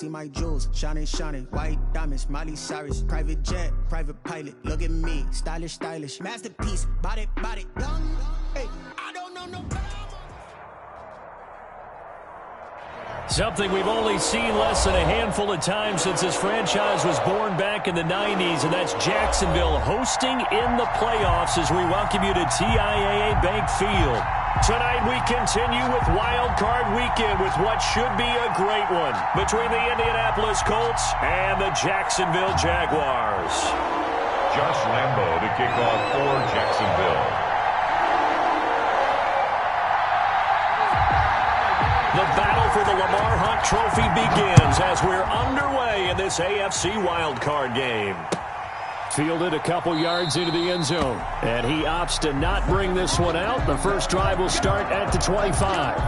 See my jewels, shining, shining, white diamonds, Miley Cyrus, private jet, private pilot, look at me, stylish, stylish, masterpiece, body, young, hey, I don't know no. Something we've only seen less than a handful of times since this franchise was born back in the 90s, and that's Jacksonville hosting in the playoffs as we welcome you to TIAA Bank Field. Tonight we continue with Wild Card Weekend with what should be a great one between the Indianapolis Colts and the Jacksonville Jaguars. Josh Lambo to kick off for Jacksonville. The battle for the Lamar Hunt Trophy begins as we're underway in this AFC wildcard game. Fielded a couple yards into the end zone, and he opts to not bring this one out. The first drive will start at the 25.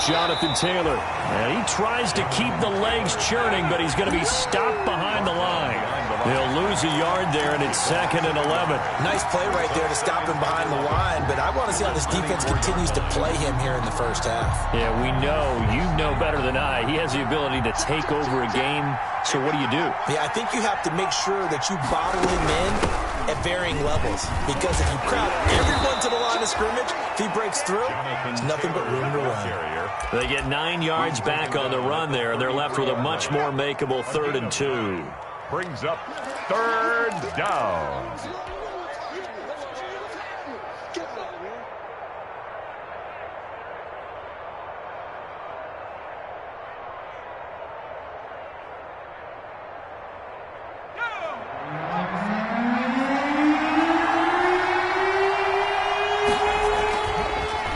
Jonathan Taylor, and he tries to keep the legs churning, but he's going to be stopped behind the line. They'll lose a yard there, and it's 2nd and 11. Nice play right there to stop him behind the line, but I want to see how this defense continues to play him here in the first half. Yeah, we know, you know better than I, he has the ability to take over a game, so what do you do? Yeah, I think you have to make sure that you bottle him in at varying levels, because if you crowd everyone to the line of scrimmage, if he breaks through, there's nothing but room to run. They get 9 yards back on the run there, and they're left with a much more makeable 3rd and 2. Brings up 3rd down.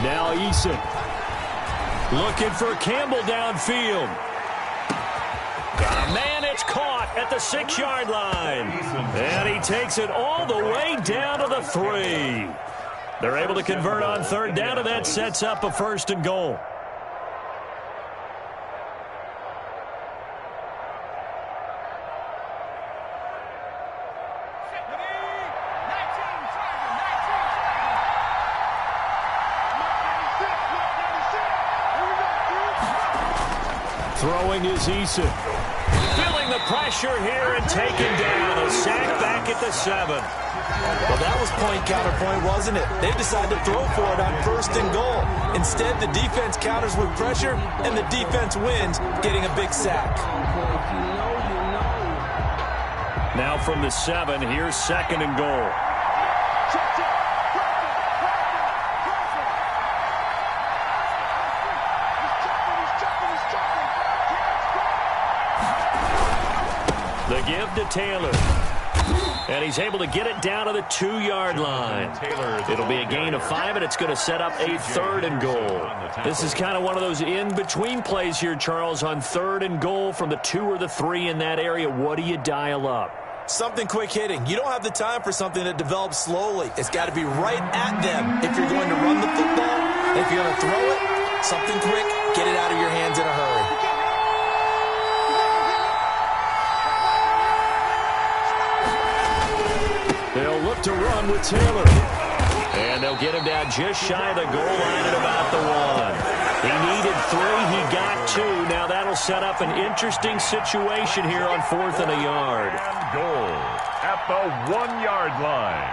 Now Eason. Looking for Campbell downfield. Got a man, it's caught at the 6-yard line. And he takes it all the way down to the 3. They're able to convert on 3rd down, and that sets up a 1st and goal. Throwing is Eason. Feeling the pressure here and taken down. A sack back at the 7. Well, that was point counterpoint, wasn't it? They decided to throw for it on 1st and goal. Instead, the defense counters with pressure, and the defense wins, getting a big sack. Now from the 7, here's 2nd and goal. The give to Taylor. And he's able to get it down to the 2-yard line. It'll be a gain of 5, and it's going to set up a 3rd and goal. This is kind of one of those in-between plays here, Charles, on 3rd and goal from the 2 or the 3 in that area. What do you dial up? Something quick hitting. You don't have the time for something that develops slowly. It's got to be right at them if you're going to run the football. And if you're going to throw it, something quick, get it out of your hands in a hurry. They'll look to run with Taylor. And they'll get him down just shy of the goal line at about the 1. He needed 3. He got 2. Now that'll set up an interesting situation here on 4th and a yard. And goal at the 1-yard line.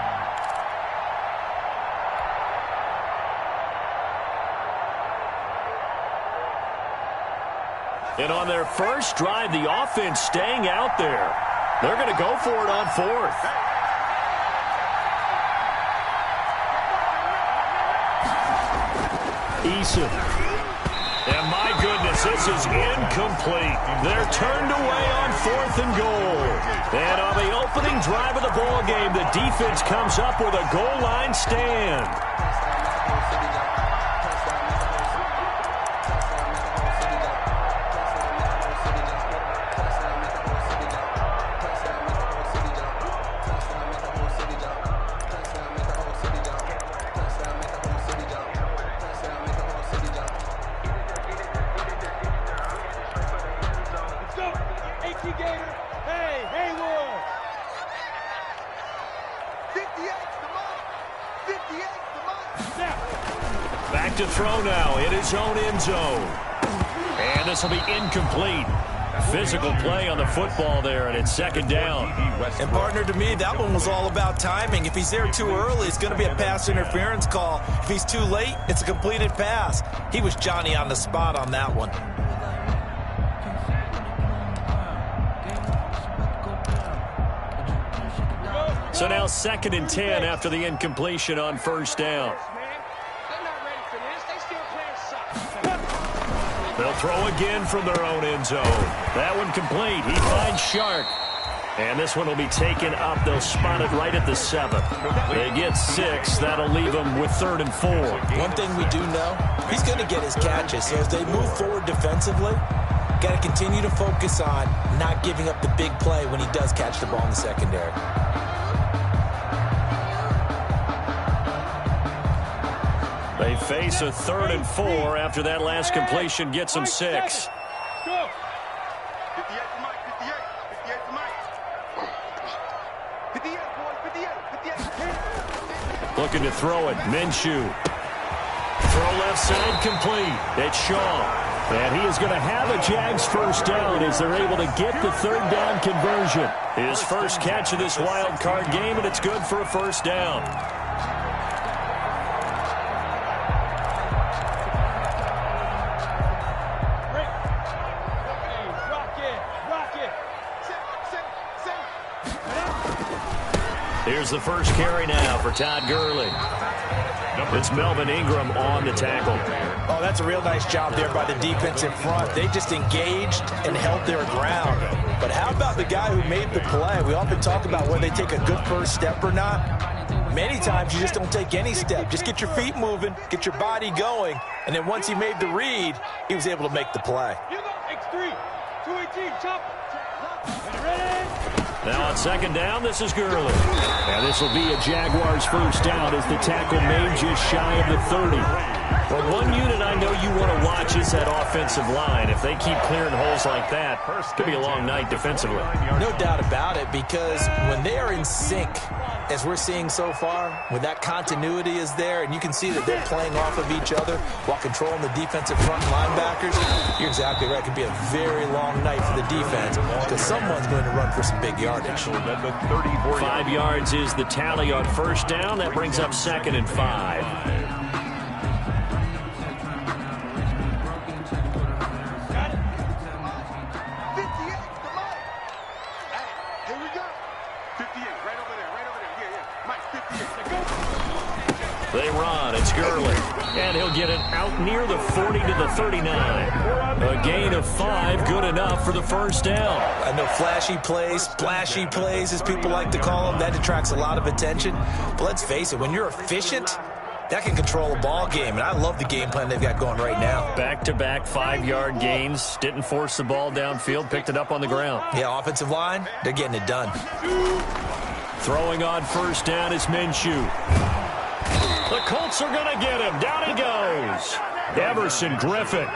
And on their first drive, the offense staying out there. They're going to go for it on 4th. Eason. And my goodness, this is incomplete. They're turned away on 4th and goal. And on the opening drive of the ball game, the defense comes up with a goal line stand. Back to throw now in his own end zone. And this will be incomplete. Physical play on the football there, and it's second down. And partner, to me, that one was all about timing. If he's there too early, it's going to be a pass interference call. If he's too late, it's a completed pass. He was Johnny on the spot on that one. So now 2nd and 10 after the incompletion on first down. They'll throw again from their own end zone. That one complete. He finds Shark. And this one will be taken up. They'll spot it right at the 7. They get 6. That'll leave them with 3rd and 4. One thing we do know, he's going to get his catches. So as they move forward defensively, got to continue to focus on not giving up the big play when he does catch the ball in the secondary. They face a 3rd and 4 after that last completion gets them 6. Go. 58, Looking to throw it. Minshew. Throw left side complete. It's Shaw. And he is going to have a Jags first down as they're able to get the 3rd down conversion. His first catch of this wild card game, and it's good for a first down. Here's the first carry now for Todd Gurley. It's Melvin Ingram on the tackle. Oh, that's a real nice job there by the defensive front. They just engaged and held their ground. But how about the guy who made the play? We often talk about whether they take a good first step or not. Many times you just don't take any step. Just get your feet moving, get your body going, and then once he made the read, he was able to make the play. X3, 218, chop. Ready? Now on second down, this is Gurley. And this will be a Jaguars first down as the tackle made just shy of the 30. Well, one unit I know you want to watch is that offensive line. If they keep clearing holes like that, it could be a long night defensively. No doubt about it, because when they are in sync, as we're seeing so far, when that continuity is there, and you can see that they're playing off of each other while controlling the defensive front linebackers, you're exactly right. It could be a very long night for the defense because someone's going to run for some big yardage. 5 yards is the tally on first down. That brings up 2nd and 5. They run. It's Gurley. And he'll get it out near the 40 to the 39. A gain of 5, good enough for the first down. I know flashy plays, splashy plays, as people like to call them, that attracts a lot of attention. But let's face it, when you're efficient, that can control a ball game. And I love the game plan they've got going right now. Back-to-back 5-yard gains. Didn't force the ball downfield. Picked it up on the ground. Yeah, offensive line, they're getting it done. Throwing on first down is Minshew. The Colts are going to get him. Down he goes. Everson Griffin.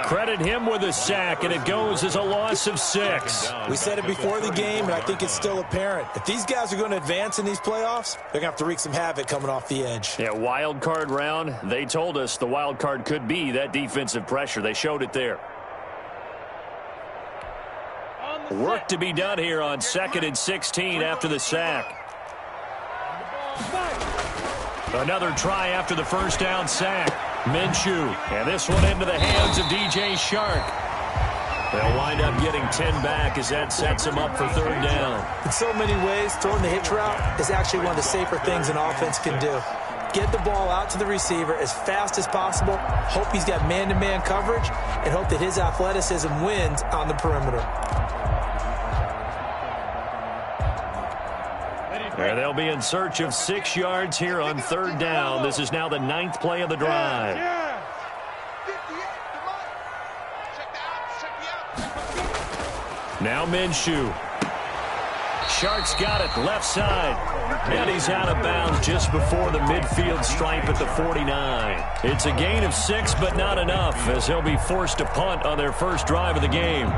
Credit him with a sack, and it goes as a loss of 6. We said it before the game, and I think it's still apparent. If these guys are going to advance in these playoffs, they're going to have to wreak some havoc coming off the edge. Yeah, wild card round. They told us the wild card could be that defensive pressure. They showed it there. Work to be done here on 2nd and 16 after the sack. Another try after the first down sack. Minshew. And this one into the hands of DJ Shark. They'll wind up getting 10 back as that sets them up for 3rd down. In so many ways, throwing the hitch route is actually one of the safer things an offense can do. Get the ball out to the receiver as fast as possible, hope he's got man-to-man coverage, and hope that his athleticism wins on the perimeter. And they'll be in search of 6 yards here on 3rd down. This is now the 9th play of the drive. Now Minshew. Shark's got it left side. And he's out of bounds just before the midfield stripe at the 49. It's a gain of 6, but not enough, as he'll be forced to punt on their first drive of the game.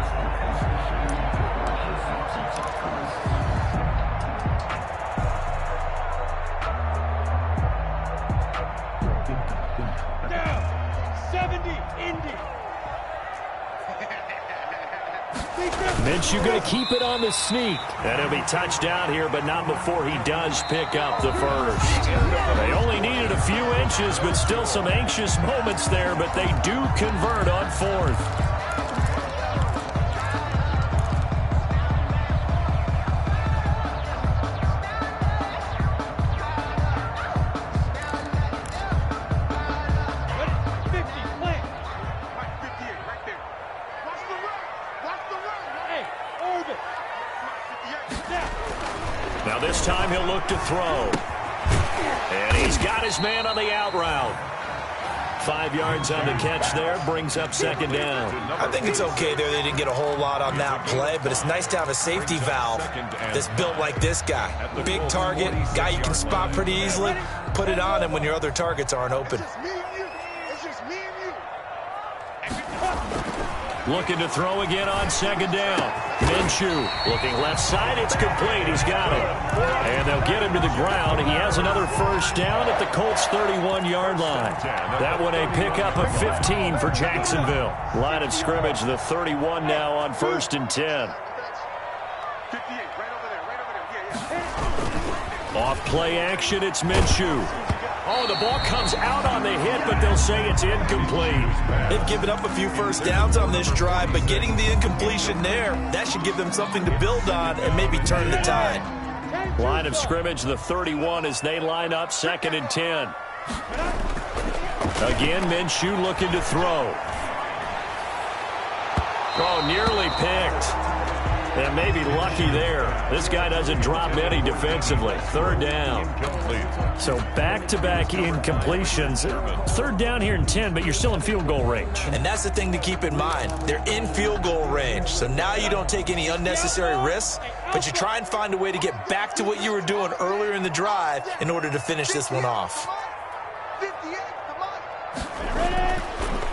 Indy. Minshew going to keep it on the sneak. And he'll be touched down here, but not before he does pick up the first. They only needed a few inches, but still some anxious moments there, but they do convert on fourth. Now this time he'll look to throw. And he's got his man on the out route. 5 yards on the catch there, brings up second down. I think it's okay there. They didn't get a whole lot on that play, but it's nice to have a safety valve that's built like this guy. Big target, guy you can spot pretty easily. Put it on him when your other targets aren't open. Looking to throw again on second down. Minshew looking left side. It's complete. He's got it. And they'll get him to the ground. He has another first down at the Colts' 31-yard line. That one a pickup of 15 for Jacksonville. Line of scrimmage, the 31 now on 1st and 10. Off play action, it's Minshew. Oh, the ball comes out on the hit, but they'll say it's incomplete. They've given up a few first downs on this drive, but getting the incompletion there, that should give them something to build on and maybe turn the tide. Line of scrimmage, the 31 as they line up 2nd and 10. Again, Minshew looking to throw. Oh, nearly picked. And maybe lucky there. This guy doesn't drop many defensively. 3rd down. So back-to-back incompletions. 3rd down here in 10, but you're still in field goal range. And that's the thing to keep in mind. They're in field goal range. So now you don't take any unnecessary risks, but you try and find a way to get back to what you were doing earlier in the drive in order to finish this one off.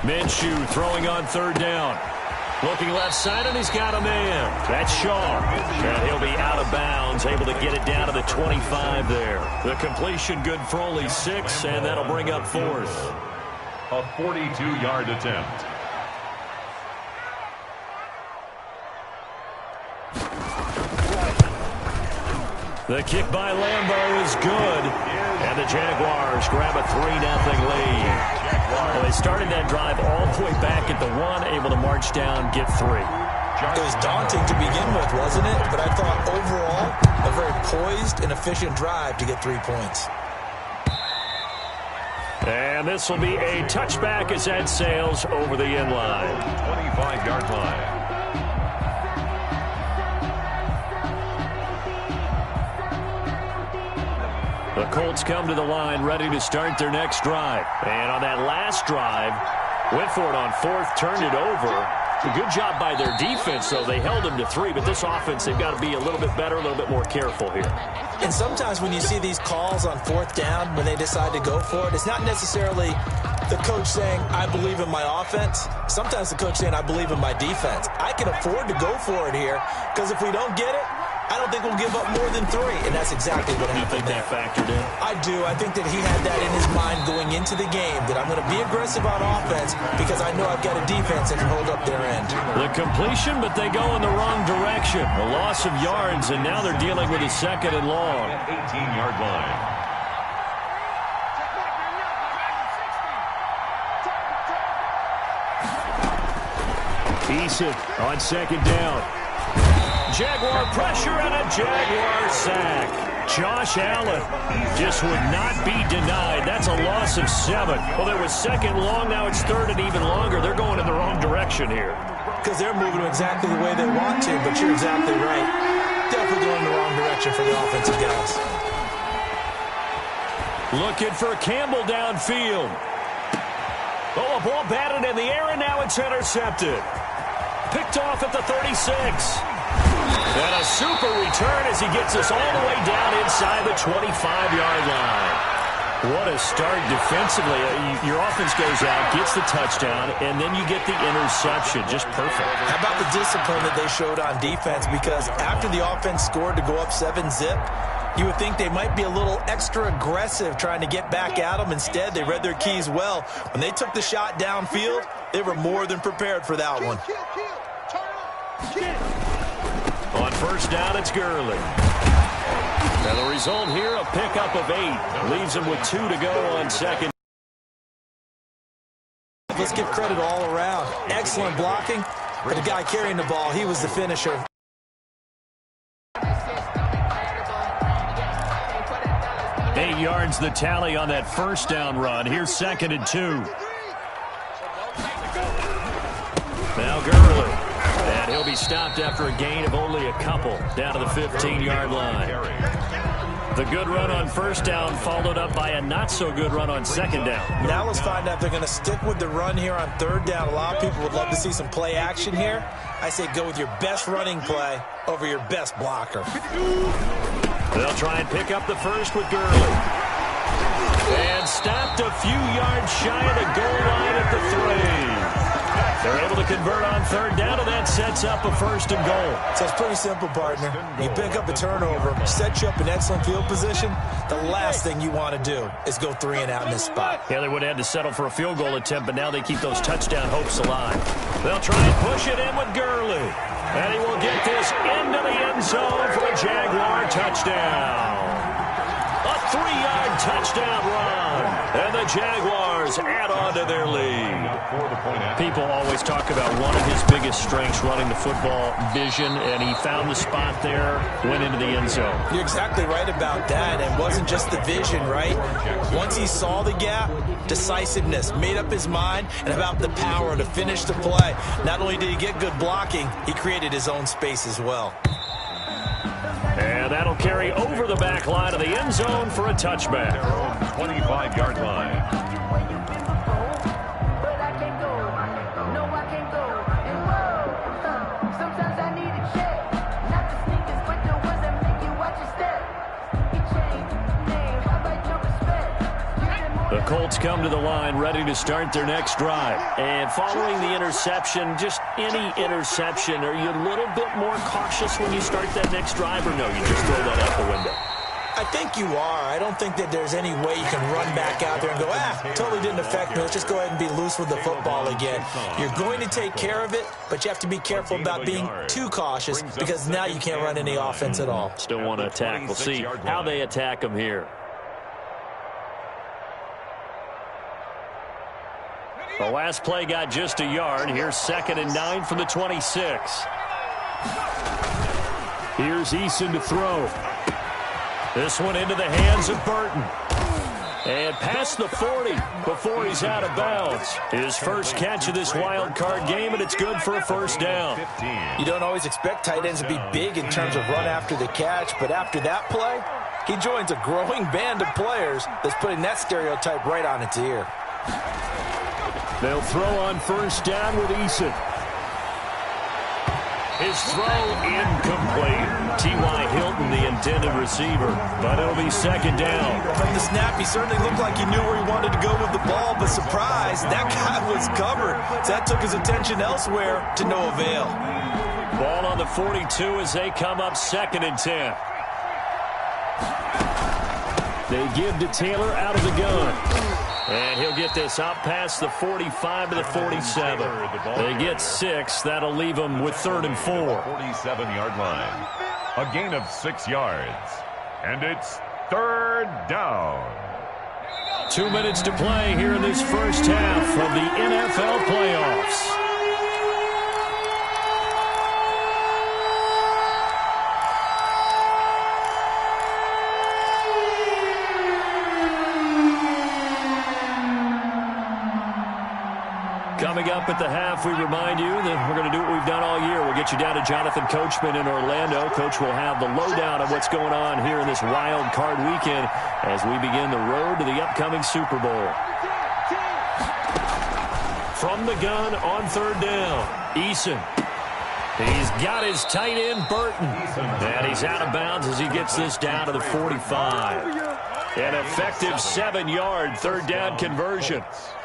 Minshew throwing on 3rd down. Looking left side, and he's got a man. That's Shaw. And he'll be out of bounds, able to get it down to the 25 there. The completion good for only 6, and that'll bring up 4th. A 42-yard attempt. The kick by Lambeau is good, and the Jaguars grab a 3-0 lead. Well, they started that drive all the way back at the 1, able to march down, get 3. It was daunting to begin with, wasn't it? But I thought overall, a very poised and efficient drive to get 3 points. And this will be a touchback as that sails over the end line. 25-yard line. The Colts come to the line ready to start their next drive. And on that last drive, went for it on 4th, turned it over. A good job by their defense, though. They held them to 3, but this offense, they've got to be a little bit better, a little bit more careful here. And sometimes when you see these calls on 4th down, when they decide to go for it, it's not necessarily the coach saying, I believe in my offense. Sometimes the coach saying, I believe in my defense. I can afford to go for it here, because if we don't get it, I don't think we'll give up more than 3, and that's exactly what happened there. You think that factored in? I do. I think that he had that in his mind going into the game, that I'm going to be aggressive on offense because I know I've got a defense that can hold up their end. The completion, but they go in the wrong direction. A loss of yards, and now they're dealing with a 2nd and long. 18-yard line. Eason on 2nd down. Jaguar pressure and a Jaguar sack. Josh Allen just would not be denied. That's a loss of 7. Well, there was 2nd long. Now it's 3rd and even longer. They're going in the wrong direction here. Because they're moving exactly the way they want to, but you're exactly right. Definitely going in the wrong direction for the offensive guys. Looking for Campbell downfield. Oh, a ball batted in the air, and now it's intercepted. Picked off at the 36. And a super return as he gets us all the way down inside the 25-yard line. What a start defensively. Your offense goes out, gets the touchdown, and then you get the interception. Just perfect. How about the discipline that they showed on defense? Because after the offense scored to go up 7-zip, You would think they might be a little extra aggressive trying to get back at them. Instead, they read their keys well. When they took the shot downfield, they were more than prepared for that one. On first down, it's Gurley. And the result here, a pickup of 8. Leaves him with 2 to go on second. Let's give credit all around. Excellent blocking. But the guy carrying the ball, he was the finisher. Eight yards the tally on that first down run. Here's 2nd and 2. Now Gurley. And he'll be stopped after a gain of only a couple down to the 15-yard line. The good run on first down followed up by a not-so-good run on second down. Now let's find out if they're going to stick with the run here on third down. A lot of people would love to see some play action here. I say go with your best running play over your best blocker. They'll try and pick up the first with Gurley. And stopped a few yards shy of the goal line at the 3. They're able to convert on third down, and that sets up a 1st and goal. So it's pretty simple, partner. You pick up a turnover, set you up in excellent field position. The last thing you want to do is go 3 and out in this spot. Yeah, they would have had to settle for a field goal attempt, but now they keep those touchdown hopes alive. They'll try and push it in with Gurley. And he will get this into the end zone for a Jaguar touchdown. A 3-yard touchdown run. And the Jaguars add on to their lead. People always talk about one of his biggest strengths running the football, vision, and he found the spot there, went into the end zone. You're exactly right about that, and it wasn't just the vision, right? Once he saw the gap, decisiveness, made up his mind, and about the power to finish the play. Not only did he get good blocking, he created his own space as well. And that'll carry over the back line of the end zone for a touchback. 25-yard line. The Colts come to the line ready to start their next drive. And following the interception, just any interception, are you a little bit more cautious when you start that next drive, or no, you just throw that out the window? I think you are. I don't think that there's any way you can run back out there and go, totally didn't affect me. Let's just go ahead and be loose with the football again. You're going to take care of it, but you have to be careful about being too cautious because now you can't run any offense at all. Still want to attack. We'll see how they attack them here. The last play got just a yard. Here's 2nd and 9 from the 26. Here's Eason to throw. This one into the hands of Burton. And past the 40 before he's out of bounds. His first catch of this wild card game, and it's good for a first down. You don't always expect tight ends to be big in terms of run after the catch, but after that play, he joins a growing band of players that's putting that stereotype right on its ear. They'll throw on first down with Eason. His throw incomplete. T.Y. Hilton, the intended receiver, but it'll be 2nd down. From the snap, he certainly looked like he knew where he wanted to go with the ball, but surprise, that guy was covered. So that took his attention elsewhere to no avail. Ball on the 42 as they come up 2nd and 10. They give to Taylor out of the gun. And he'll get this up past the 45 to the 47. They get 6. That'll leave them with 3rd and 4. 47-yard line. A gain of 6 yards. And it's 3rd down. 2 minutes to play here in this first half of the NFL playoffs. Coming up at the half, we remind you that we're going to do what we've done all year. We'll get you down to Jonathan Coachman in Orlando. Coach will have the lowdown of what's going on here in this wild card weekend as we begin the road to the upcoming Super Bowl. From the gun on 3rd down, Eason. He's got his tight end, Burton. And he's out of bounds as he gets this down to the 45. An effective 7-yard third down conversion.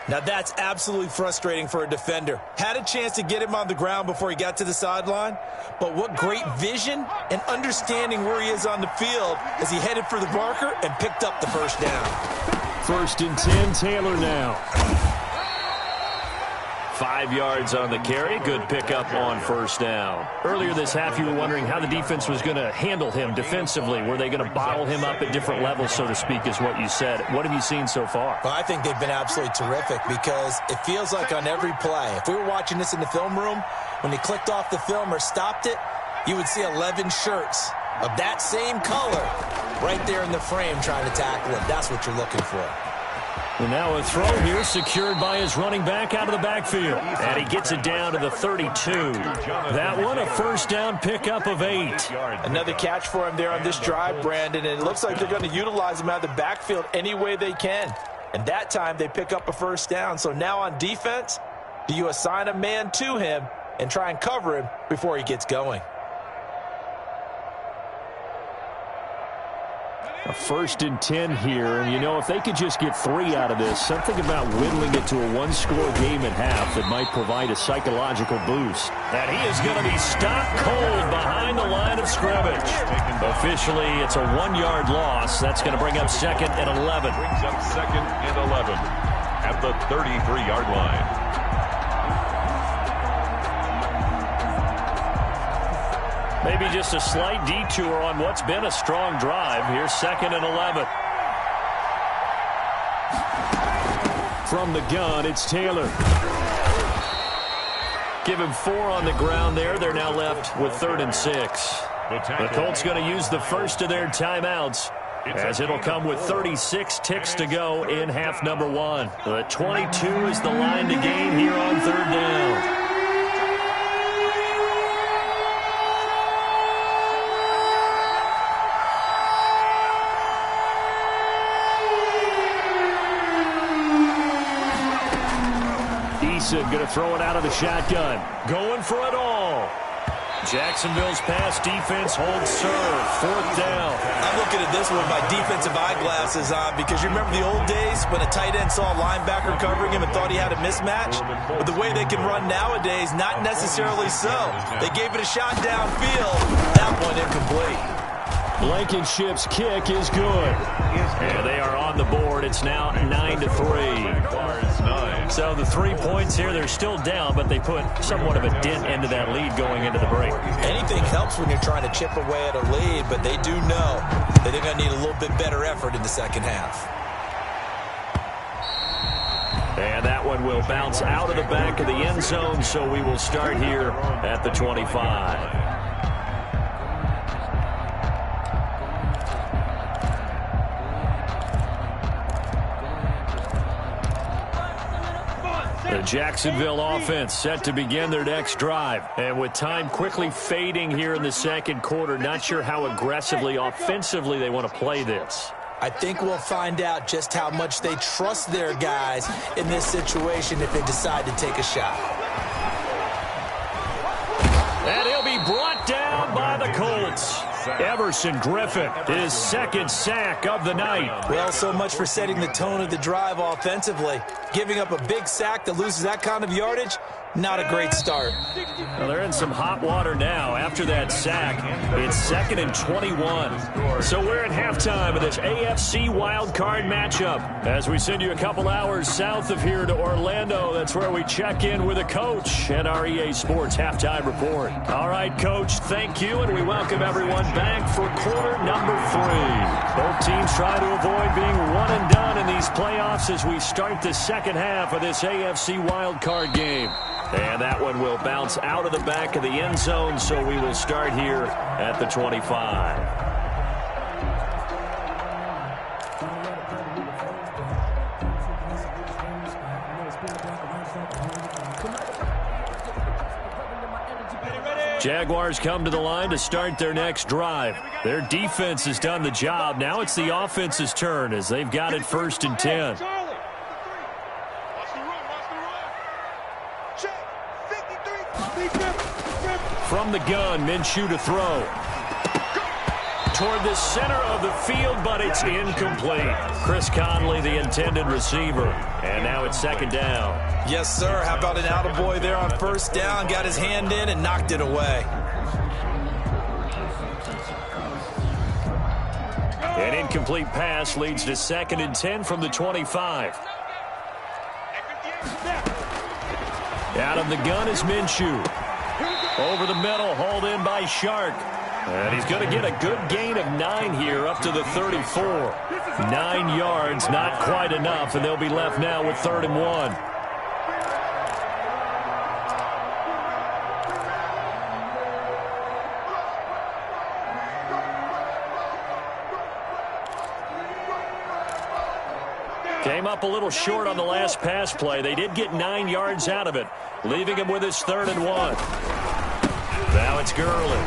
Now that's absolutely frustrating for a defender. Had a chance to get him on the ground before he got to the sideline, but what great vision and understanding where he is on the field as he headed for the marker and picked up the first down. 1st and 10, Taylor now. 5 yards on the carry. Good pickup on first down. Earlier this half, you were wondering how the defense was going to handle him defensively. Were they going to bottle him up at different levels, so to speak, is what you said. What have you seen so far? Well, I think they've been absolutely terrific because it feels like on every play, if we were watching this in the film room, when he clicked off the film or stopped it, you would see 11 shirts of that same color right there in the frame trying to tackle him. That's what you're looking for. And now a throw here secured by his running back out of the backfield. And he gets it down to the 32. That one a first down pickup of 8. Another catch for him there on this drive, Brandon. And it looks like they're going to utilize him out of the backfield any way they can. And that time they pick up a first down. So now on defense, do you assign a man to him and try and cover him before he gets going? A 1st and 10 here, and you know, if they could just get 3 out of this, something about whittling it to a one-score game at half that might provide a psychological boost. And he is going to be stopped cold behind the line of scrimmage. Officially, it's a 1-yard loss. That's going to bring up 2nd and 11. Brings up 2nd and 11 at the 33-yard line. Maybe just a slight detour on what's been a strong drive. Here's 2nd and 11. From the gun, it's Taylor. Give him 4 on the ground there. They're now left with 3rd and 6. The Colts going to use the first of their timeouts, as it'll come with 36 ticks to go in half number 1. The 22 is the line to gain here on 3rd down. Going to throw it out of the shotgun. Going for it all. Jacksonville's pass defense holds serve. 4th down. I'm looking at this one with my defensive eyeglasses on because you remember the old days when a tight end saw a linebacker covering him and thought he had a mismatch? But the way they can run nowadays, not necessarily so. They gave it a shot downfield. That one incomplete. Blankenship's kick is good. And they are on the board. It's now 9-3. So the 3 points here, they're still down, but they put somewhat of a dent into that lead going into the break. Anything helps when you're trying to chip away at a lead, but they do know that they're going to need a little bit better effort in the second half. And that one will bounce out of the back of the end zone, so we will start here at the 25. The Jacksonville offense set to begin their next drive. And with time quickly fading here in the second quarter, not sure how aggressively, offensively they want to play this. I think we'll find out just how much they trust their guys in this situation if they decide to take a shot. And he'll be brought down by the Colts. Everson Griffin, his 2nd sack of the night. Well, so much for setting the tone of the drive offensively. Giving up a big sack that loses that kind of yardage, not a great start. Well, they're in some hot water now. After that sack, it's 2nd and 21. So we're at halftime of this AFC wildcard matchup. As we send you a couple hours south of here to Orlando, that's where we check in with a coach at our EA Sports Halftime Report. All right, Coach, thank you, and we welcome everyone back for quarter number 3. Both teams try to avoid being one and done in these playoffs as we start the second half of this AFC wildcard game. And that one will bounce out of the back of the end zone, so we will start here at the 25. Jaguars come to the line to start their next drive. Their defense has done the job. Now it's the offense's turn as they've got it 1st and 10. From the gun, Minshew to throw. toward the center of the field, but it's incomplete. Chris Conley, the intended receiver. And now it's second down. Yes, sir. How about an attaboy there on first down? Got his hand in and knocked it away. An incomplete pass leads to 2nd and 10 from the 25. Out of the gun is Minshew. Over the middle, hauled in by Shark. And he's going to get a good gain of 9 here, up to the 34. 9 yards, not quite enough, and they'll be left now with 3rd and 1. Came up a little short on the last pass play. They did get 9 yards out of it, leaving him with his 3rd and 1. Now it's Gurley.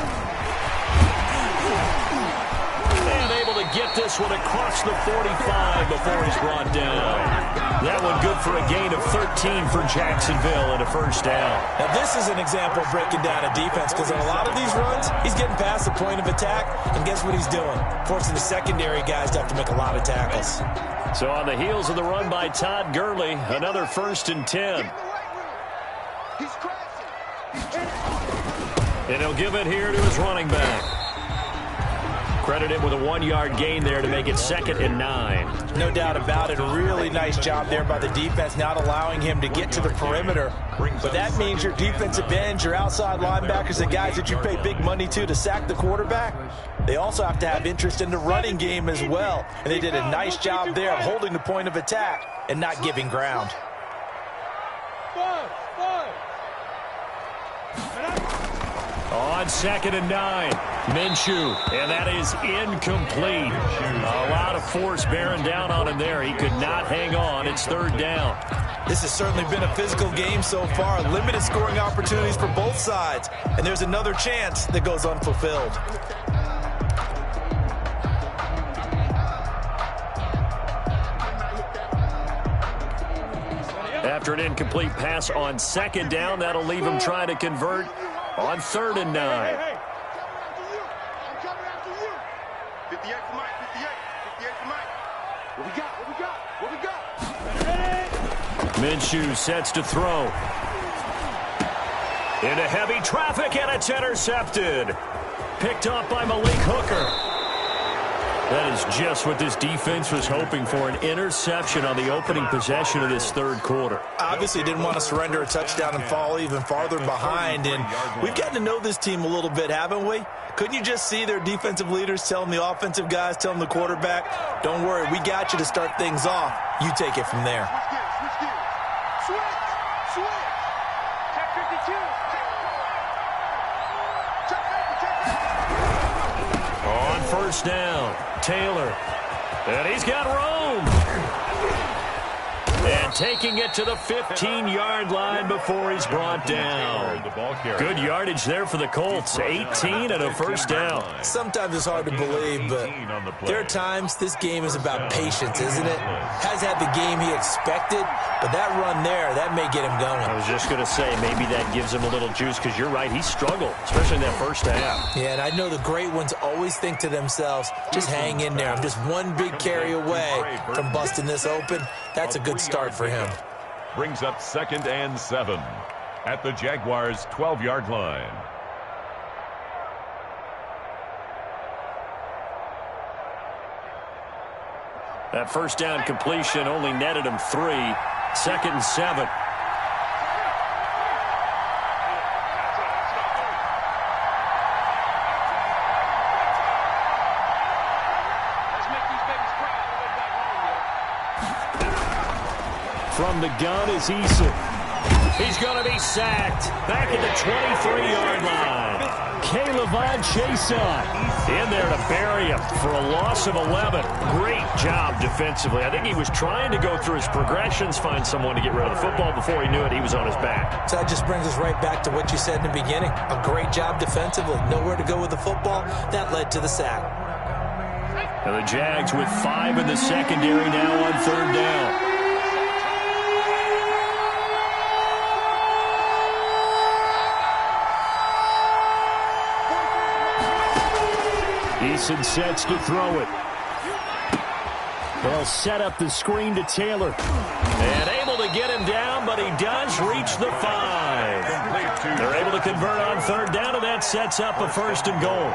And able to get this one across the 45 before he's brought down. That one good for a gain of 13 for Jacksonville and a 1st down. Now this is an example of breaking down a defense, because on a lot of these runs, he's getting past the point of attack, and guess what he's doing? Forcing the secondary guys to have to make a lot of tackles. So on the heels of the run by Todd Gurley, another 1st and 10. And he'll give it here to his running back. Credit him with a 1-yard gain there to make it 2nd and 9. No doubt about it. A really nice job there by the defense, not allowing him to get to the perimeter. But that means your defensive ends, your outside linebackers, the guys that you pay big money to sack the quarterback, they also have to have interest in the running game as well. And they did a nice job there of holding the point of attack and not giving ground. On 2nd and 9, Minshew, and that is incomplete. A lot of force bearing down on him there. He could not hang on. It's 3rd down. This has certainly been a physical game so far. Limited scoring opportunities for both sides. And there's another chance that goes unfulfilled. After an incomplete pass on 2nd down, that'll leave him trying to convert on 3rd and 9. Minshew sets to throw. Into heavy traffic, and it's intercepted. Picked up by Malik Hooker. That is just what this defense was hoping for, an interception on the opening possession of this 3rd quarter. Obviously didn't want to surrender a touchdown and fall even farther behind, and we've gotten to know this team a little bit, haven't we? Couldn't you just see their defensive leaders telling the offensive guys, telling the quarterback, don't worry, we got you to start things off. You take it from there. On 1st down, Taylor. And he's got room. And taking it to the 15-yard line before he's brought down. Good yardage there for the Colts. 18 and a 1st down. Sometimes it's hard to believe, but there are times this game is about patience, isn't it? Has had the game he expected, but that run there, that may get him going. I was just going to say, maybe that gives him a little juice, because you're right, he struggled, especially in that 1st half. Yeah, and I know the great ones always think to themselves, just hang in there. I'm just one big carry away from busting this open. That's a good start for him. Brings up 2nd and 7 at the Jaguars' 12-yard line. That 1st down completion only netted him 3. 2nd and 7. From the gun is Eason. He's going to be sacked. Back at the 23-yard line. K'Lavon Chaisson in there to bury him for a loss of 11. Great job defensively. I think he was trying to go through his progressions, find someone to get rid of the football. Before he knew it, he was on his back. So that just brings us right back to what you said in the beginning. A great job defensively. Nowhere to go with the football. That led to the sack. And the Jags with 5 in the secondary now on 3rd down. Eason sets to throw it. They'll set up the screen to Taylor. And able to get him down, but he does reach the 5. They're able to convert on third down, and that sets up a 1st and goal.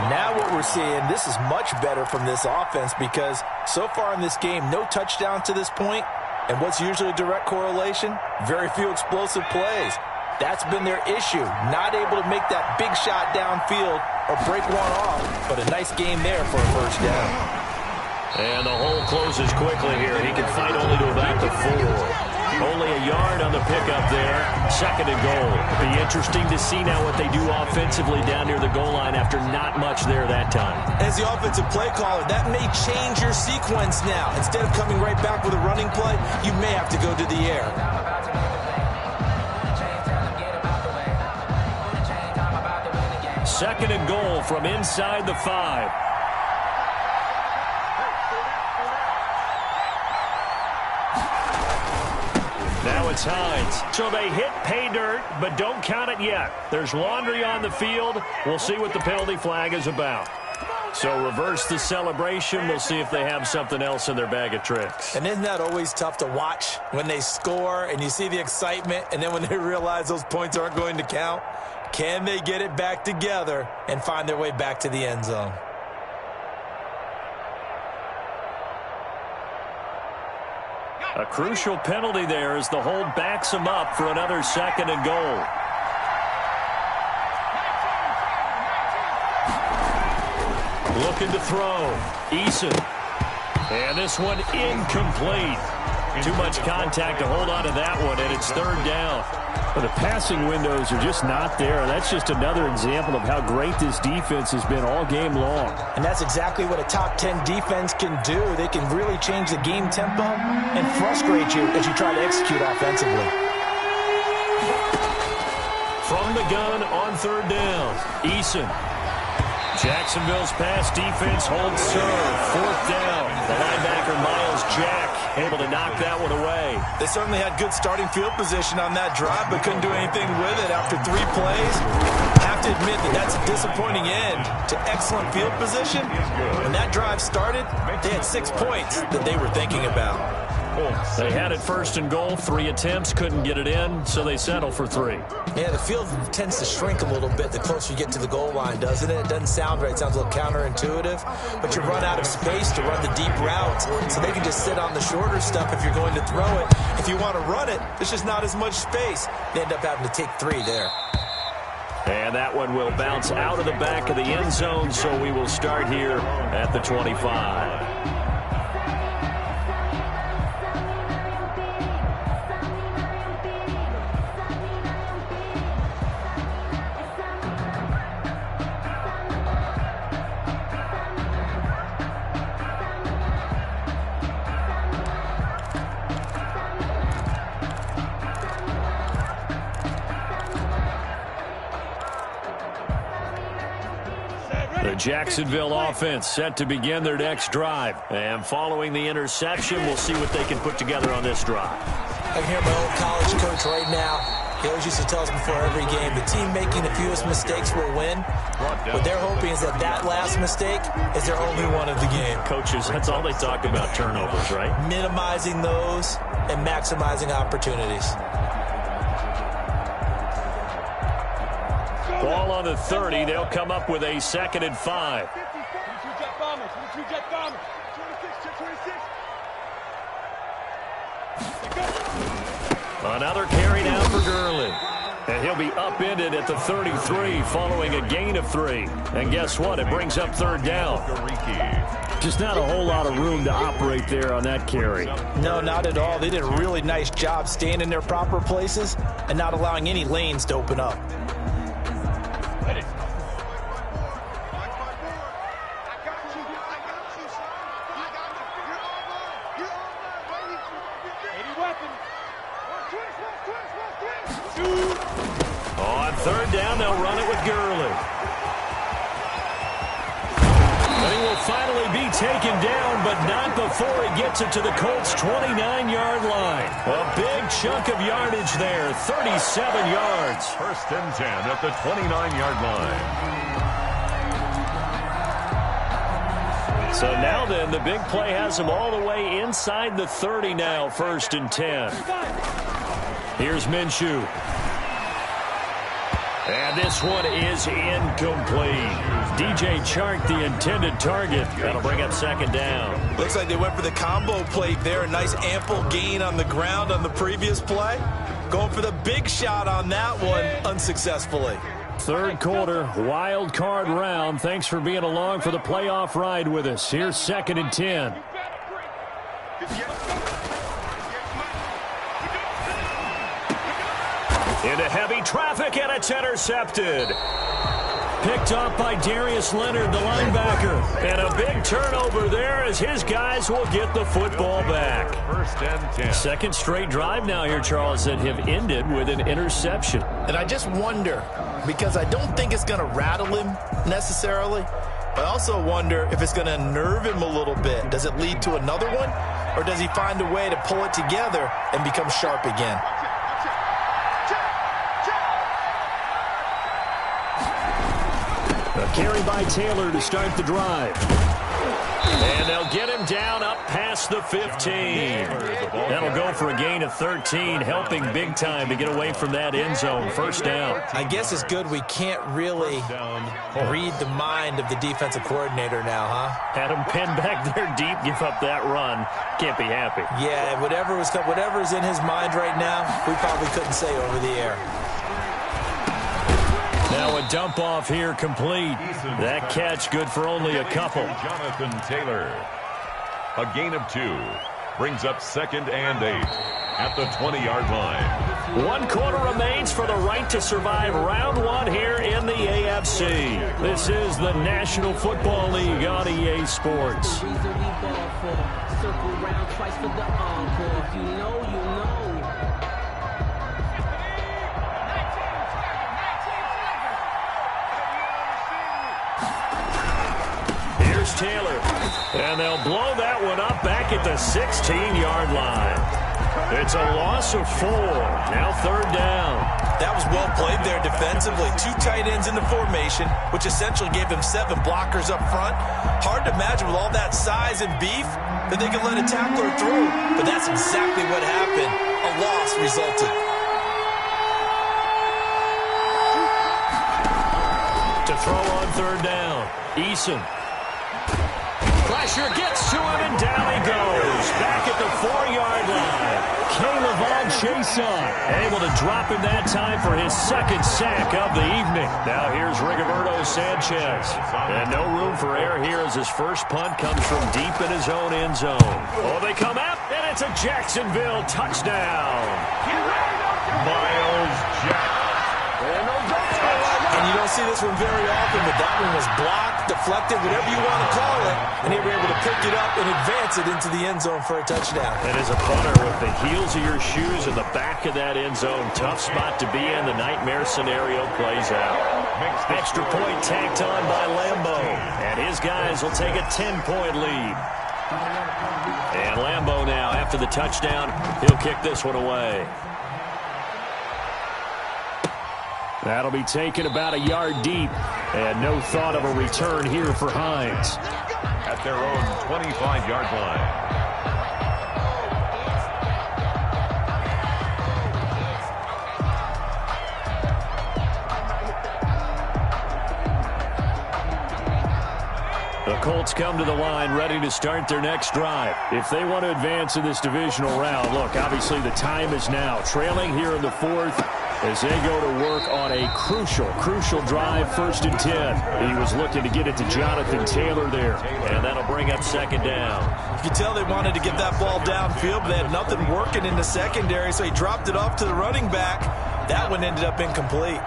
Now what we're seeing, this is much better from this offense because so far in this game, no touchdown to this point. And what's usually a direct correlation? Very few explosive plays. That's been their issue. Not able to make that big shot downfield or break one off, but a nice game there for a 1st down. And the hole closes quickly here. He can fight only to about the 4. Only a yard on the pickup there. 2nd and goal. Be interesting to see now what they do offensively down near the goal line after not much there that time. As the offensive play caller, that may change your sequence now. Instead of coming right back with a running play, you may have to go to the air. Second and goal from inside the 5. Now it's Hines. So they hit pay dirt, but don't count it yet. There's laundry on the field. We'll see what the penalty flag is about. So reverse the celebration. We'll see if they have something else in their bag of tricks. And isn't that always tough to watch when they score and you see the excitement, and then when they realize those points aren't going to count? Can they get it back together and find their way back to the end zone? A crucial penalty there as the hold backs him up for another 2nd and goal. Looking to throw. Eason. And this one incomplete. Too much contact to hold on to that one, and it's 3rd down. Well, the passing windows are just not there. That's just another example of how great this defense has been all game long. And that's exactly what a top 10 defense can do. They can really change the game tempo and frustrate you as you try to execute offensively. From the gun on 3rd down, Eason. Jacksonville's pass defense holds serve. 4th down. The linebacker, Miles Jack, able to knock that one away. They certainly had good starting field position on that drive, but couldn't do anything with it after 3 plays. I have to admit that that's a disappointing end to excellent field position. When that drive started, they had 6 points that they were thinking about. They had it 1st and goal, 3 attempts, couldn't get it in, so they settle for 3. Yeah, the field tends to shrink a little bit the closer you get to the goal line, doesn't it? It doesn't sound right. It sounds a little counterintuitive, but you run out of space to run the deep routes, so they can just sit on the shorter stuff if you're going to throw it. If you want to run it, there's just not as much space. They end up having to take 3 there. And that one will bounce out of the back of the end zone, so we will start here at the 25. The Jacksonville offense set to begin their next drive. And following the interception, we'll see what they can put together on this drive. I can hear my old college coach right now. He always used to tell us before every game, the team making the fewest mistakes will win. What they're hoping is that that last mistake is their only one of the game. Coaches, that's all they talk about, turnovers, right? Minimizing those and maximizing opportunities. Ball on the 30. They'll come up with a 2nd and 5. Another carry down for Gurley. And he'll be upended at the 33 following a gain of 3. And guess what? It brings up 3rd down. Just not a whole lot of room to operate there on that carry. No, not at all. They did a really nice job staying in their proper places and not allowing any lanes to open up. On 3rd down, they'll run it with Gurley. And he will finally be taken down, but not before he gets it to the Colts' 29-yard line. A big chunk of yardage there, 37 yards. 1st and 10 at the 29-yard line. So now then, the big play has them all the way inside the 30 now, 1st and 10. Here's Minshew. And this one is incomplete. DJ Chark, the intended target. That'll bring up 2nd down. Looks like they went for the combo plate there. A nice ample gain on the ground on the previous play. Going for the big shot on that one unsuccessfully. 3rd quarter, wild card round. Thanks for being along for the playoff ride with us. Here's 2nd and 10. Into heavy traffic, and it's intercepted. Picked up by Darius Leonard, the linebacker. And a big turnover there as his guys will get the football back. 1st and 10. 2nd straight drive now here, Charles, that have ended with an interception. And I just wonder, because I don't think it's going to rattle him necessarily. I also wonder if it's going to nerve him a little bit. Does it lead to another one? Or does he find a way to pull it together and become sharp again? A carry by Taylor to start the drive. And they'll get him down up past the 15. That'll go for a gain of 13, helping big time to get away from that end zone. 1st down. I guess it's good we can't really read the mind of the defensive coordinator now, huh? Had him pinned back there deep, give up that run. Can't be happy. Yeah, whatever's in his mind right now, we probably couldn't say over the air. Now a dump off here complete. That catch good for only a couple. Jonathan Taylor. A gain of 2 brings up 2nd and 8 at the 20-yard line. 1 quarter remains for the right to survive round 1 here in the AFC. This is the National Football League on EA Sports. Taylor, and they'll blow that one up back at the 16-yard line. It's a loss of 4. Now 3rd down. That was well played there defensively. 2 tight ends in the formation, which essentially gave them 7 blockers up front. Hard to imagine with all that size and beef that they could let a tackler through, but that's exactly what happened. A loss resulted. To throw on 3rd down, Eason. Pressure gets to him, and down he goes. Back at the 4-yard line. Caleb Chason able to drop him that time for his 2nd sack of the evening. Now here's Rigoberto Sanchez. And no room for error here as his first punt comes from deep in his own end zone. Oh, they come out, and it's a Jacksonville touchdown. Miles Jack. And you don't see this one very often, but that one was blocked, deflected, whatever you want to call it, and they were able to pick it up and advance it into the end zone for a touchdown. And as a punter with the heels of your shoes in the back of that end zone, tough spot to be in. The nightmare scenario plays out. Extra point tacked on by Lambo, and his guys will take a 10-point lead. And Lambo now, after the touchdown, he'll kick this one away. That'll be taken about a yard deep, and no thought of a return here for Hines. At their own 25-yard line. The Colts come to the line ready to start their next drive. If they want to advance in this divisional round, look, obviously the time is now. Trailing here in the 4th as they go to work on a crucial drive, 1st and 10. He was looking to get it to Jonathan Taylor there, and that'll bring up 2nd down. You could tell they wanted to get that ball downfield, but they had nothing working in the secondary, so he dropped it off to the running back. That one ended up incomplete.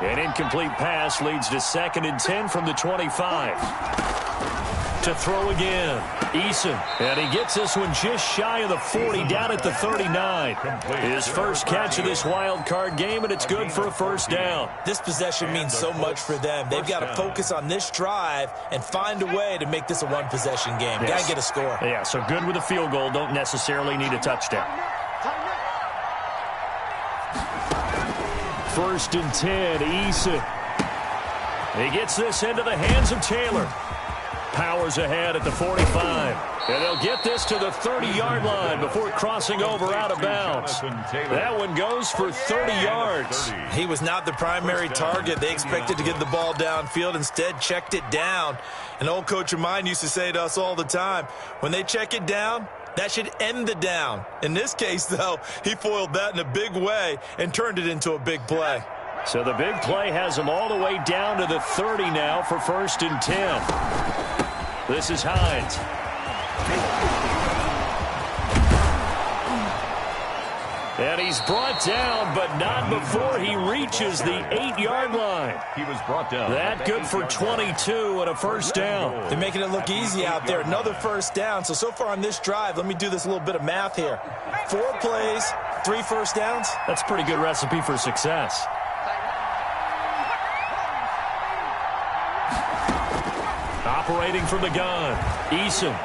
An incomplete pass leads to 2nd and 10 from the 25. To throw again, Eason, and he gets this one just shy of the 40, down at the 39. His first catch of this wild card game, and it's good for a 1st down. This possession means so much for them. They've got to focus on this drive and find a way to make this a one-possession game. Got to get a score. Yeah, so good with a field goal, don't necessarily need a touchdown. 1st and 10, Eason. He gets this into the hands of Taylor. powers ahead at the 45. And they'll get this to the 30-yard line before crossing over out of bounds. That one goes for 30 yards. He was not the primary target. They expected to get the ball downfield. Instead, checked it down. An old coach of mine used to say to us all the time, when they check it down, that should end the down. In this case, though, he foiled that in a big way and turned it into a big play. So the big play has them all the way down to the 30 now for 1st and 10. This is Hines. And he's brought down, but not before he reaches the 8-yard line. He was brought down. That good for 22 and a first down. They're making it look easy out there. Another first down. So far on this drive, let me do this little bit of math here. 4 plays, 3 first downs. That's a pretty good recipe for success. Operating from the gun, Eason.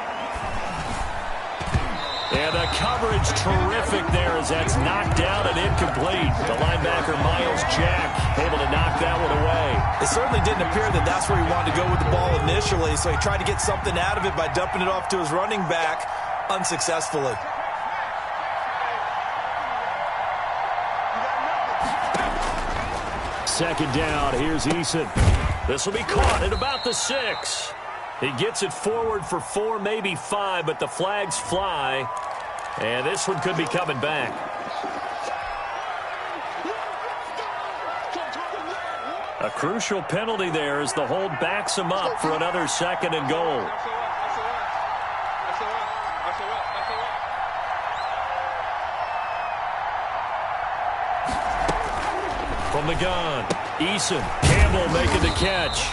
And the coverage terrific there as that's knocked down and incomplete. The linebacker, Miles Jack, able to knock that one away. It certainly didn't appear that that's where he wanted to go with the ball initially, so he tried to get something out of it by dumping it off to his running back unsuccessfully. Second down, here's Eason. This will be caught at about the 6. He gets it forward for 4, maybe 5, but the flags fly. And this one could be coming back. A crucial penalty there as the hold backs him up for another 2nd and goal. From the gun, Eason. Campbell making the catch.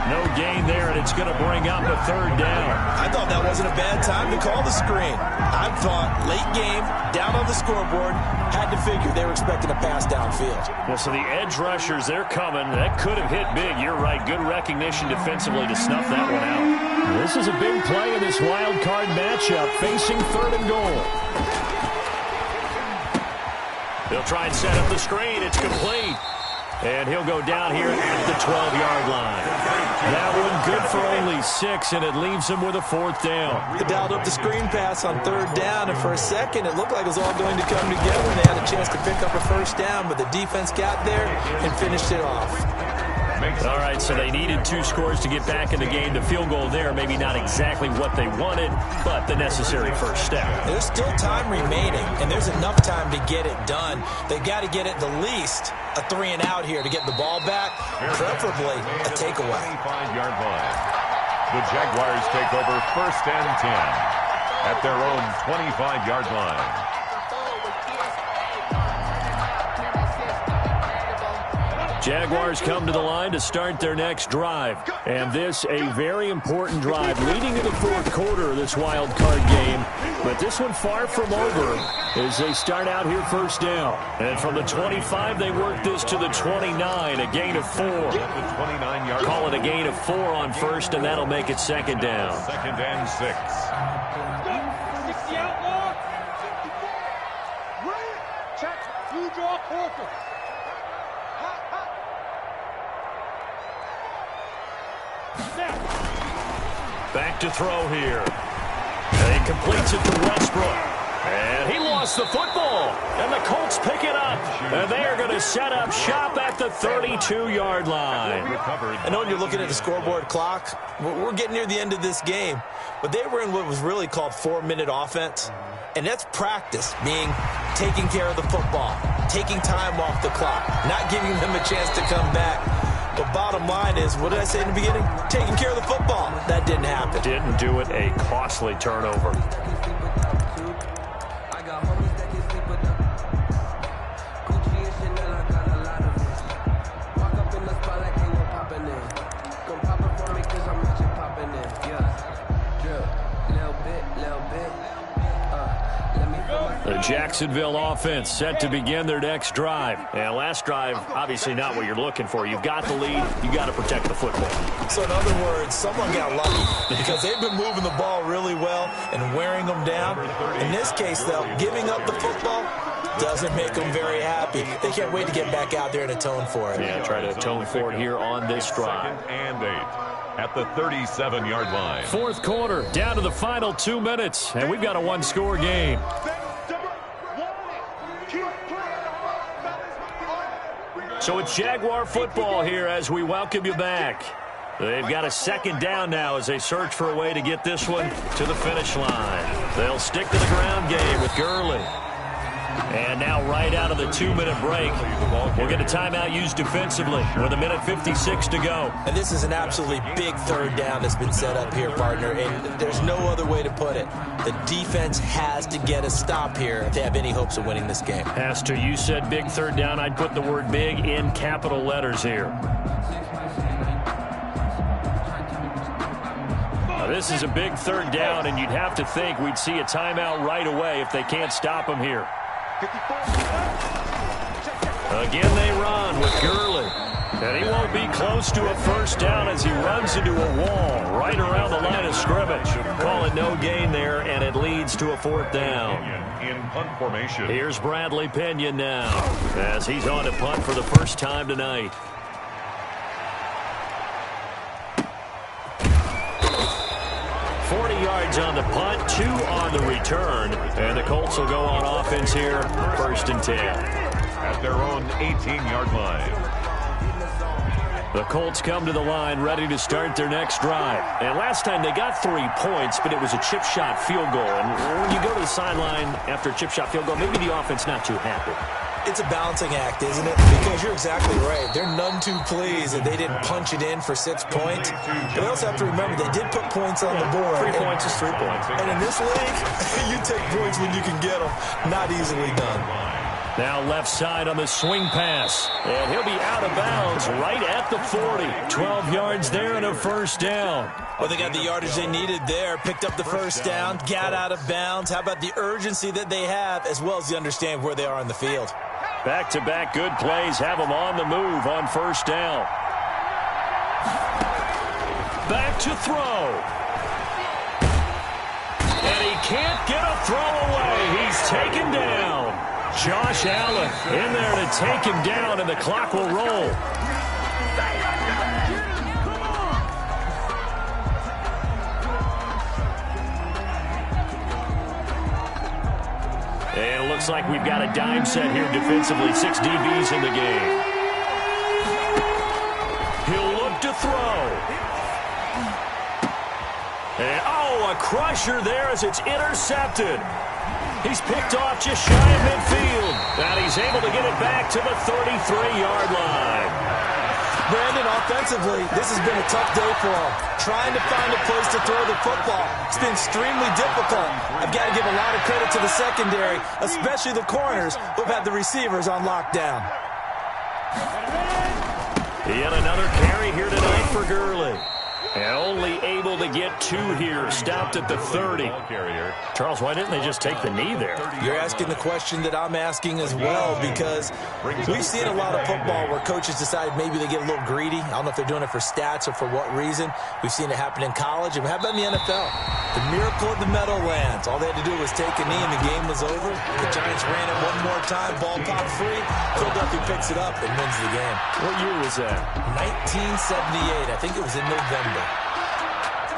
No gain there, and it's going to bring up a 3rd down. I thought that wasn't a bad time to call the screen. I thought late game, down on the scoreboard, had to figure they were expecting a pass downfield. Well, so the edge rushers, they're coming. That could have hit big. You're right. Good recognition defensively to snuff that one out. This is a big play in this wild card matchup, facing 3rd and goal. They'll try and set up the screen. It's complete. And he'll go down here at the 12-yard line. That one good for only 6, and it leaves him with a 4th down. They dialed up the screen pass on 3rd down, and for a second it looked like it was all going to come together, and they had a chance to pick up a 1st down, but the defense got there and finished it off. All right, so they needed 2 scores to get back in the game. The field goal there, maybe not exactly what they wanted, but the necessary first step. There's still time remaining, and there's enough time to get it done. They've got to get at the least a 3 and out here to get the ball back, preferably a takeaway. 25-yard line. The Jaguars take over 1st and 10 at their own 25-yard line. Jaguars come to the line to start their next drive. And this, a very important drive leading to the 4th quarter of this wild card game. But this one far from over as they start out here 1st down. And from the 25, they work this to the 29, a gain of 4. Call it a gain of 4 on 1st, and that'll make it 2nd down. 2nd and 6. You draw purple. Back to throw here. And he completes it to Westbrook. And he lost the football. And the Colts pick it up. And they are going to set up shop at the 32-yard line. I know when you're looking at the scoreboard clock, we're getting near the end of this game. But they were in what was really called 4-minute offense. And that's practice, being taking care of the football, taking time off the clock, not giving them a chance to come back. But bottom line is, what did I say in the beginning? Taking care of the football. That didn't happen. Didn't do it. A costly turnover. The Jacksonville offense set to begin their next drive. And last drive, obviously not what you're looking for. You've got the lead. You got to protect the football. So in other words, someone got lucky because they've been moving the ball really well and wearing them down. In this case, though, giving up the football, doesn't make them very happy. They can't wait to get back out there and atone for it. Yeah, try to atone for it here on this drive. 2nd and 8 at the 37-yard line. Fourth quarter, down to the final 2 minutes, and we've got a one-score game. So it's Jaguar football here as we welcome you back. They've got a second down now as they search for a way to get this one to the finish line. They'll stick to the ground game with Gurley. And now right out of the 2-minute break, we'll get a timeout used defensively with 1:56 to go. And this is an absolutely big third down that's been set up here, partner, and there's no other way to put it. The defense has to get a stop here if they have any hopes of winning this game. Has to. You said big third down. I'd put the word big in capital letters here. Now, this is a big third down, and you'd have to think we'd see a timeout right away if they can't stop them here. Again, they run with Gurley. And he won't be close to a first down as he runs into a wall right around the line of scrimmage. Call it no gain there, and it leads to a fourth down. In punt formation. Here's Bradley Pinion now as he's on to punt for the first time tonight. On the punt, 2 on the return, and the Colts will go on offense here, 1st and 10. At their own 18-yard line. The Colts come to the line ready to start their next drive. And last time they got 3 points, but it was a chip shot field goal. And when you go to the sideline after a chip shot field goal, maybe the offense not too happy. It's a balancing act, isn't it? Because you're exactly right. They're none too pleased that they didn't punch it in for 6 points. But they also have to remember they did put points on the board. 3 points is 3 points. And in this league, you take points when you can get them. Not easily done. Now left side on the swing pass. And he'll be out of bounds right at the 40. 12 yards there and a first down. Well, they got the yardage they needed there. Picked up the first down. Got out of bounds. How about the urgency that they have as well as the understand where they are on the field? Back-to-back good plays have them on the move on first down. Back to throw. And he can't get a throw away. He's taken down. Josh Allen in there to take him down, and the clock will roll. And it looks like we've got a dime set here defensively. 6 DBs in the game. He'll look to throw. And, a crusher there as it's intercepted. He's picked off just shy of midfield. And he's able to get it back to the 33-yard line. Brandon, offensively, this has been a tough day for him. Trying to find a place to throw the football. It's been extremely difficult. I've got to give a lot of credit to the secondary, especially the corners who've had the receivers on lockdown. Yet another carry here tonight for Gurley. And only able to get 2 here. Stopped at the 30. Charles, why didn't they just take the knee there? You're asking the question that I'm asking as well, because we've seen a lot of football where coaches decide maybe they get a little greedy. I don't know if they're doing it for stats or for what reason. We've seen it happen in college. And how about in the NFL? The miracle of the Meadowlands. All they had to do was take a knee and the game was over. The Giants ran it one more time. Ball popped free. Philadelphia picks it up and wins the game. What year was that? 1978. I think it was in November.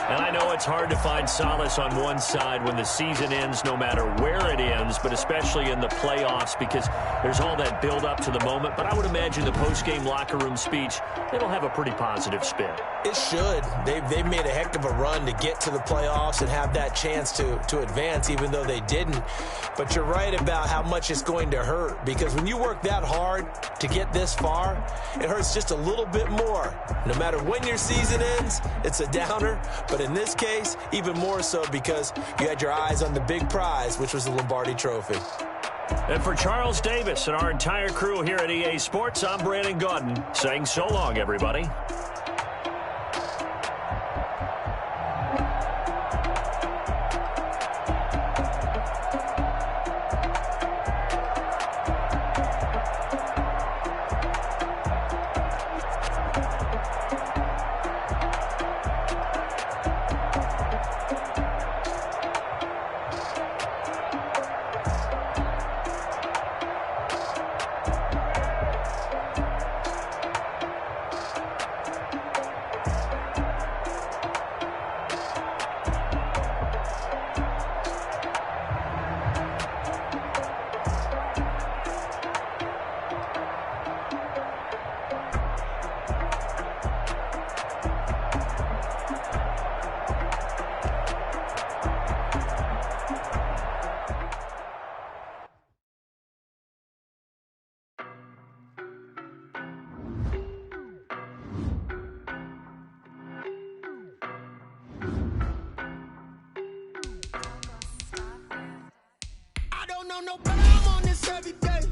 And I know it's hard to find solace on one side when the season ends, no matter where it ends, but especially in the playoffs, because there's all that build-up to the moment. But I would imagine the post-game locker room speech, it'll have a pretty positive spin. It should. They've made a heck of a run to get to the playoffs and have that chance to advance, even though they didn't. But you're right about how much it's going to hurt, because when you work that hard to get this far, it hurts just a little bit more. No matter when your season ends, it's a downer. But in this case, even more so because you had your eyes on the big prize, which was the Lombardi Trophy. And for Charles Davis and our entire crew here at EA Sports, I'm Brandon Gaudin saying so long, everybody. no, but I'm on this every day.